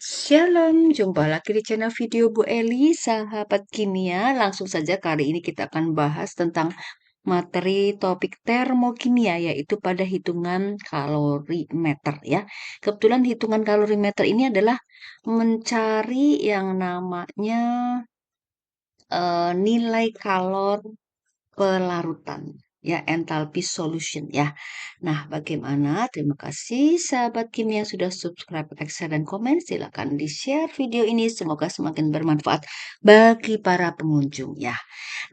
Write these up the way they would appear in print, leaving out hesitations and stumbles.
Shalom, jumpa lagi di channel video Bu Eli, sahabat kimia. Langsung saja kali ini kita akan bahas tentang materi topik termokimia, yaitu pada hitungan kalorimeter ya. Kebetulan hitungan kalorimeter ini adalah mencari yang namanya nilai kalor pelarutan ya, enthalpy solution ya. Nah, bagaimana? Terima kasih sahabat kimia yang sudah subscribe, like, share, dan komen. Silakan di-share video ini, semoga semakin bermanfaat bagi para pengunjung ya.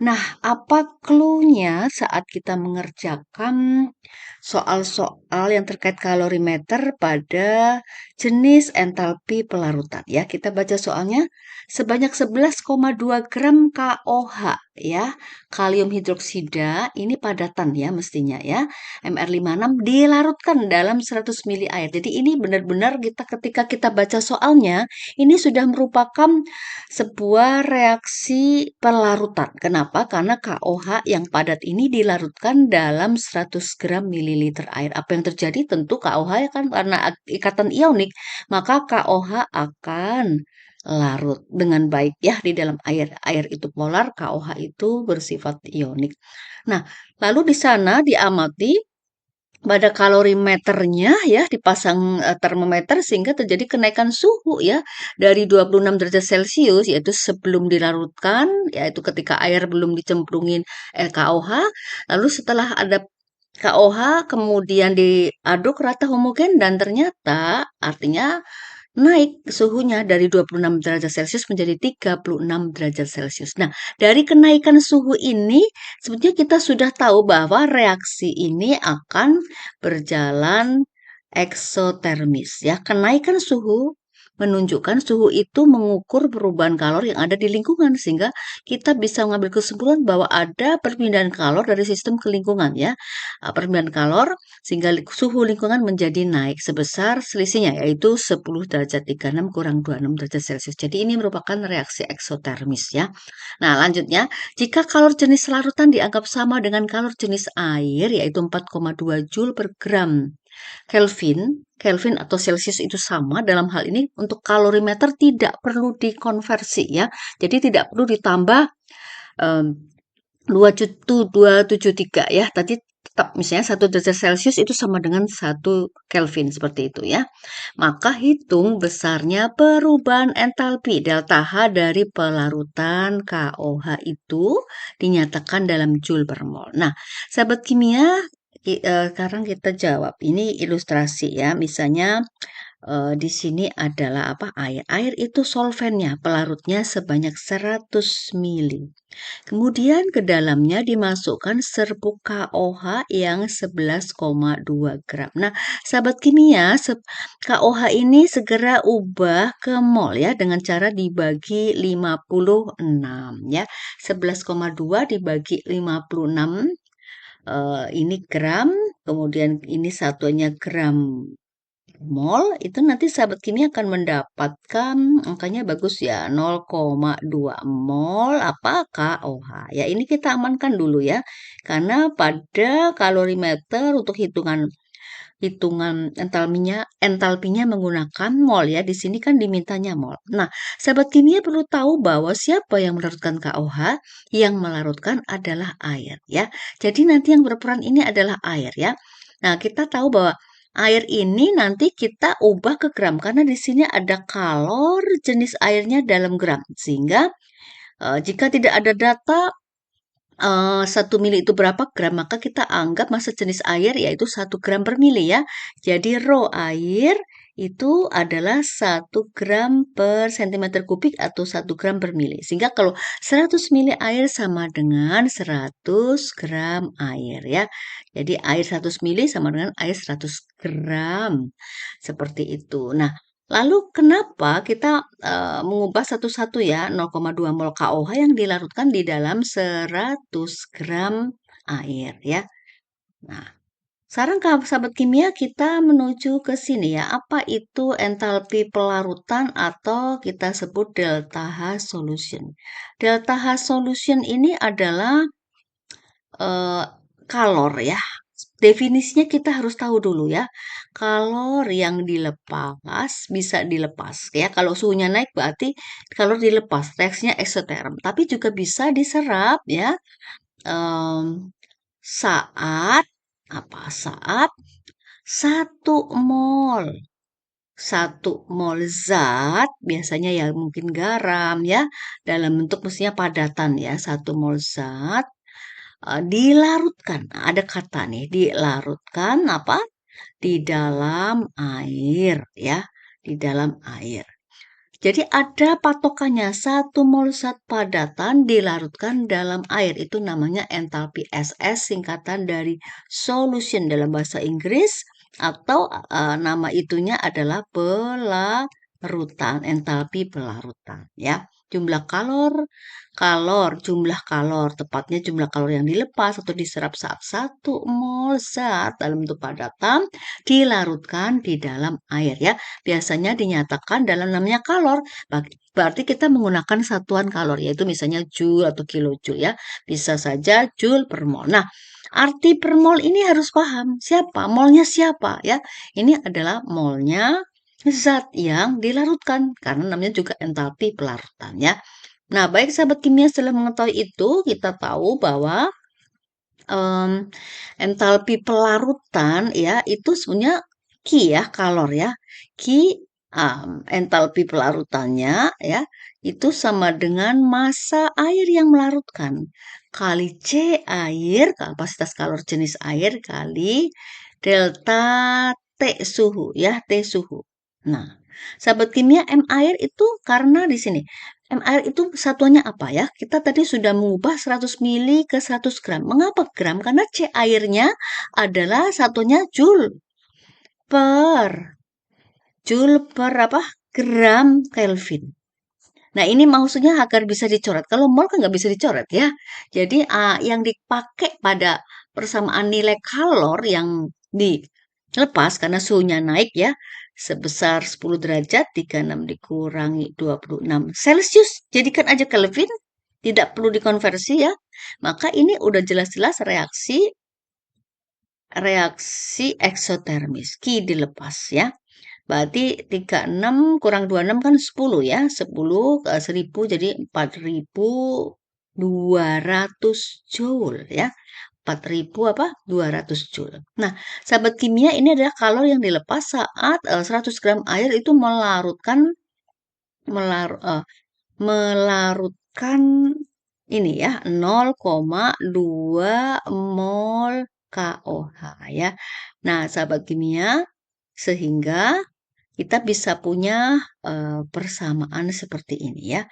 Nah, apa clue-nya saat kita mengerjakan soal-soal yang terkait kalorimeter pada jenis entalpi pelarutan ya? Kita baca soalnya. Sebanyak 11,2 gram KOH ya, kalium hidroksida, ini padatan ya mestinya ya, Mr56 dilarutkan dalam 100 mili air. Jadi ini benar-benar kita ketika kita baca soalnya, ini sudah merupakan sebuah reaksi pelarutan. Kenapa? Karena KOH yang padat ini dilarutkan dalam 100 gram mililiter air. Apa yang terjadi? Tentu KOH kan karena ikatan ionik, maka KOH akan larut dengan baik ya di dalam air. Air itu polar, KOH itu bersifat ionik. Nah, lalu di sana diamati pada kalorimeternya ya dipasang termometer sehingga terjadi kenaikan suhu ya dari 26 derajat Celcius yaitu sebelum dilarutkan yaitu ketika air belum dicemplungin KOH, lalu setelah ada KOH kemudian diaduk rata homogen dan ternyata artinya naik suhunya dari 26 derajat Celcius menjadi 36 derajat Celcius. Nah, dari kenaikan suhu ini sebetulnya kita sudah tahu bahwa reaksi ini akan berjalan eksotermis ya. Kenaikan suhu menunjukkan suhu itu mengukur perubahan kalor yang ada di lingkungan sehingga kita bisa mengambil kesimpulan bahwa ada perpindahan kalor dari sistem ke lingkungan ya. Perpindahan kalor sehingga suhu lingkungan menjadi naik sebesar selisihnya yaitu 10 derajat 36 kurang 26 derajat Celcius. Jadi ini merupakan reaksi eksotermis ya. Nah, lanjutnya, jika kalor jenis larutan dianggap sama dengan kalor jenis air yaitu 4,2 Joule per gram Kelvin, Kelvin atau Celcius itu sama dalam hal ini untuk kalorimeter tidak perlu dikonversi ya. Jadi tidak perlu ditambah 2,273 ya. Tadi tetap misalnya 1 derajat Celcius itu sama dengan 1 Kelvin seperti itu ya. Maka hitung besarnya perubahan entalpi delta H dari pelarutan KOH itu dinyatakan dalam Joule per mol. Nah, sahabat kimia, sekarang kita jawab. Ini ilustrasi ya. Misalnya di sini adalah apa? Air. Air itu solvennya, pelarutnya sebanyak 100 mili. Kemudian ke dalamnya dimasukkan serbuk KOH yang 11,2 gram. Nah, sahabat kimia, KOH ini segera ubah ke mol ya dengan cara dibagi 56 ya. 11,2 dibagi 56 ini gram, kemudian ini satunya gram mol, itu nanti sahabat kimia akan mendapatkan angkanya bagus ya, 0,2 mol apa KOH. Ya, ini kita amankan dulu ya. Karena pada kalorimeter untuk hitungan hitungan entalpinya menggunakan mol ya. Di sini kan dimintanya mol. Nah, sahabat kimia perlu tahu bahwa siapa yang melarutkan KOH? Yang melarutkan adalah air ya. Jadi nanti yang berperan ini adalah air ya. Nah, kita tahu bahwa air ini nanti kita ubah ke gram karena di sini ada kalor jenis airnya dalam gram. Sehingga jika tidak ada data 1 mili itu berapa gram, maka kita anggap massa jenis air yaitu 1 gram per mili ya. Jadi rho air itu adalah 1 gram per centimeter kubik atau 1 gram per mili. Sehingga kalau 100 mili air sama dengan 100 gram air ya. Jadi air 100 mili sama dengan air 100 gram. Seperti itu. Nah, lalu kenapa kita mengubah satu-satu ya 0,2 mol KOH yang dilarutkan di dalam 100 gram air ya. Nah, sekarang sahabat kimia kita menuju ke sini ya. Apa itu entalpi pelarutan atau kita sebut delta H solution. Delta H solution ini adalah kalor ya. definisinya kita harus tahu dulu ya. Kalor yang dilepas bisa dilepas ya. Kalau suhunya naik berarti kalor dilepas, reaksinya eksoterm. Tapi juga bisa diserap ya. em, saat apa? Saat 1 mol. 1 mol zat, biasanya ya mungkin garam ya, dalam bentuk mestinya padatan ya, 1 mol zat dilarutkan. Nah, ada kata nih, dilarutkan apa? Di dalam air ya, di dalam air. Jadi ada patokannya, 1 mol zat padatan dilarutkan dalam air. Itu namanya entalpi SS, singkatan dari solution dalam bahasa Inggris, atau nama itunya adalah pelarutan, entalpi pelarutan ya. Jumlah jumlah kalor, tepatnya jumlah kalor yang dilepas atau diserap saat 1 mol zat dalam bentuk padatan dilarutkan di dalam air ya. Biasanya dinyatakan dalam namanya kalor. Berarti kita menggunakan satuan kalor, yaitu misalnya joule atau kilojoule ya. Bisa saja joule per mol. Nah, arti per mol ini harus paham. Siapa? Molnya siapa ya? Ini adalah molnya zat yang dilarutkan. Karena namanya juga entalpi pelarutan ya. Nah, baik sahabat kimia, setelah mengetahui itu, kita tahu bahwa em, entalpi pelarutan ya itu sebenarnya Q ya, kalor ya. Q entalpi pelarutannya ya itu sama dengan massa air yang melarutkan kali C air, kapasitas kalor jenis air kali delta T suhu ya, T suhu. Nah, sahabat kimia, M air itu karena di sini M air itu satuannya apa ya? Kita tadi sudah mengubah 100 mili ke 100 gram. Mengapa gram? Karena C airnya adalah satunya per Joule per apa? Gram Kelvin. Nah, ini maksudnya agar bisa dicoret. Kalau mol kan nggak bisa dicoret ya. Jadi yang dipakai pada persamaan nilai kalor yang dilepas karena suhunya naik ya sebesar 10 derajat 36 dikurangi 26 Celcius. Jadikan aja Kelvin, tidak perlu dikonversi ya. Maka ini udah jelas-jelas reaksi eksotermis. Ki dilepas ya. Berarti 36 kurang 26 kan 10 ya. 10 ke 1000 jadi 4200 joule ya. 4000 apa? 200 joule. Nah, sahabat kimia, ini adalah kalor yang dilepas saat 100 gram air itu melar, eh, melarutkan ini ya 0,2 mol KOH ya. Nah, sahabat kimia, sehingga kita bisa punya persamaan seperti ini ya.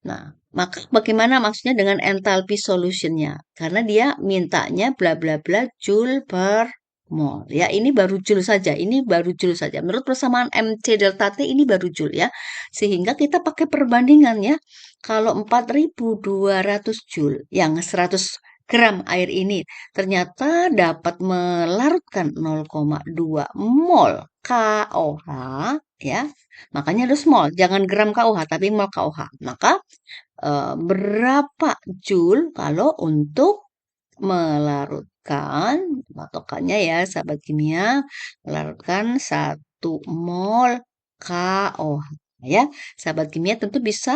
Nah, maka bagaimana maksudnya dengan enthalpy solutionnya? Karena dia mintanya bla bla bla joule per mol. Ya, ini baru joule saja. Ini baru joule saja. Menurut persamaan MC delta T ini baru joule ya. Sehingga kita pakai perbandingan ya. Kalau 4200 joule yang 100 gram air ini ternyata dapat melarutkan 0,2 mol KOH ya. Makanya harus mol, jangan gram KOH tapi mol KOH. Maka berapa joule kalau untuk melarutkan, patokannya ya sahabat kimia, melarutkan 1 mol KOH ya. Sahabat kimia tentu bisa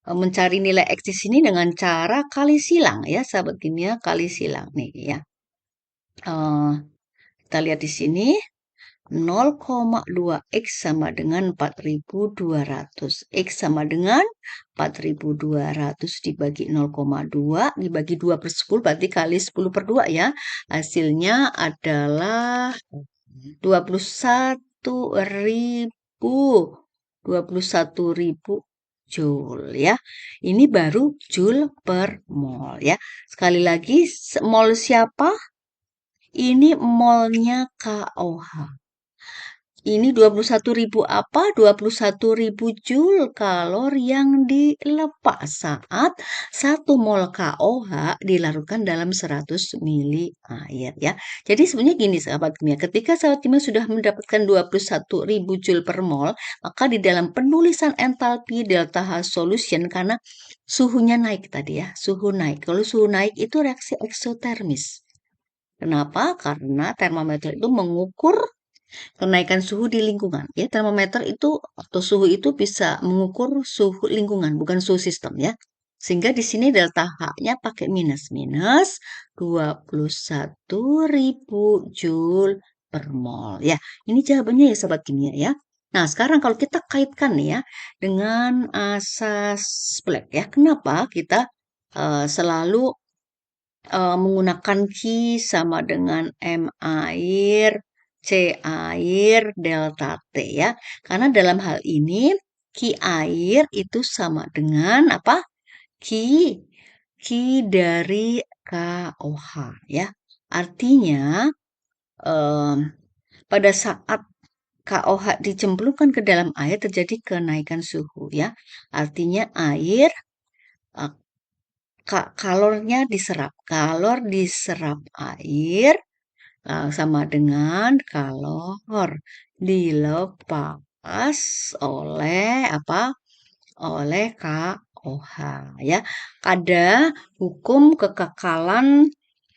mencari nilai X di sini dengan cara kali silang ya, sahabat kimia, kali silang nih ya. Eh, kita lihat di sini 0,2 X sama dengan 4200. X sama dengan 4200 dibagi 0,2 dibagi 2 per 10 berarti kali 10 per 2 ya. Hasilnya adalah 21.000. 21.000 joule ya. Ini baru joule per mol ya. Sekali lagi, mol siapa? Ini molnya KOH. Ini 21.000 apa? 21.000 joule kalor yang dilepas saat 1 mol KOH dilarutkan dalam 100 mili air ya. Jadi sebenarnya gini sahabat kimia, ketika sahabat kimia sudah mendapatkan 21.000 joule per mol, maka di dalam penulisan entalpi delta H solution karena suhunya naik tadi ya, suhu naik. Kalau suhu naik itu reaksi eksotermis. Kenapa? Karena termometer itu mengukur kenaikan suhu di lingkungan. Ya, termometer itu atau suhu itu bisa mengukur suhu lingkungan, bukan suhu sistem ya. Sehingga di sini delta H-nya pakai minus. Minus 21.000 Joule per mol. Ya, ini jawabannya ya Sobat Kimia ya. Nah, sekarang kalau kita kaitkan nih ya dengan asas Planck ya. Kenapa kita selalu menggunakan Q sama dengan M air, C air, delta T ya. Karena dalam hal ini Q air itu sama dengan apa? Q, Q dari KOH ya. Artinya em, pada saat KOH dicemplungkan ke dalam air terjadi kenaikan suhu ya. Artinya air eh, kalornya diserap. Kalor diserap air sama dengan kalor dilepas oleh apa? Oleh KOH ya. Ada hukum kekekalan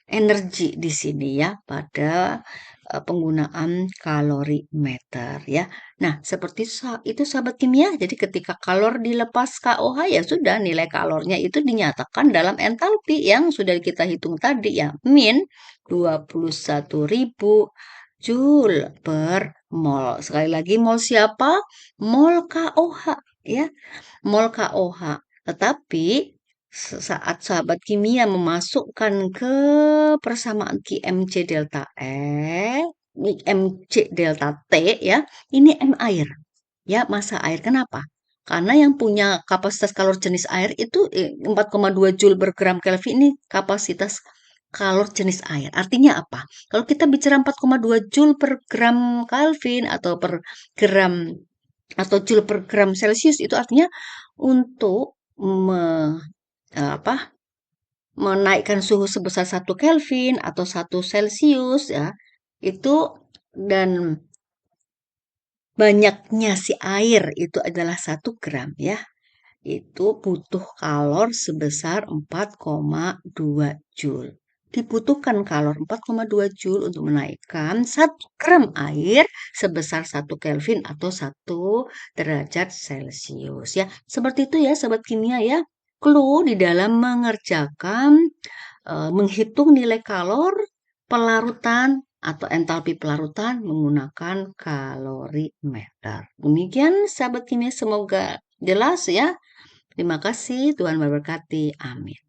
energi di sini ya pada penggunaan kalorimeter ya. Nah, seperti itu sahabat kimia. Jadi ketika kalor dilepas KOH ya sudah nilai kalornya itu dinyatakan dalam entalpi yang sudah kita hitung tadi ya. Min 21.000 Joule per mol. Sekali lagi mol siapa? Mol KOH ya. Mol KOH. Tetapi saat sahabat kimia memasukkan ke persamaan QMC delta IMC delta T ya, ini M air. Ya, massa air. Kenapa? Karena yang punya kapasitas kalor jenis air itu 4,2 Joule per gram Kelvin ini kapasitas kalor jenis air. Artinya apa? Kalau kita bicara 4,2 Joule per gram Kelvin atau per gram atau Joule per gram Celcius itu artinya untuk apa menaikkan suhu sebesar 1 Kelvin atau 1 Celcius ya itu dan banyaknya si air itu adalah 1 gram ya itu butuh kalor sebesar 4,2 Joule. Dibutuhkan kalor 4,2 Joule untuk menaikkan 1 gram air sebesar 1 Kelvin atau 1 derajat Celcius ya. Seperti itu ya Sobat Kimia ya. Clue di dalam mengerjakan menghitung nilai kalor pelarutan atau entalpi pelarutan menggunakan kalorimeter. Demikian sahabat kimia semoga jelas ya. Terima kasih, Tuhan memberkati. Amin.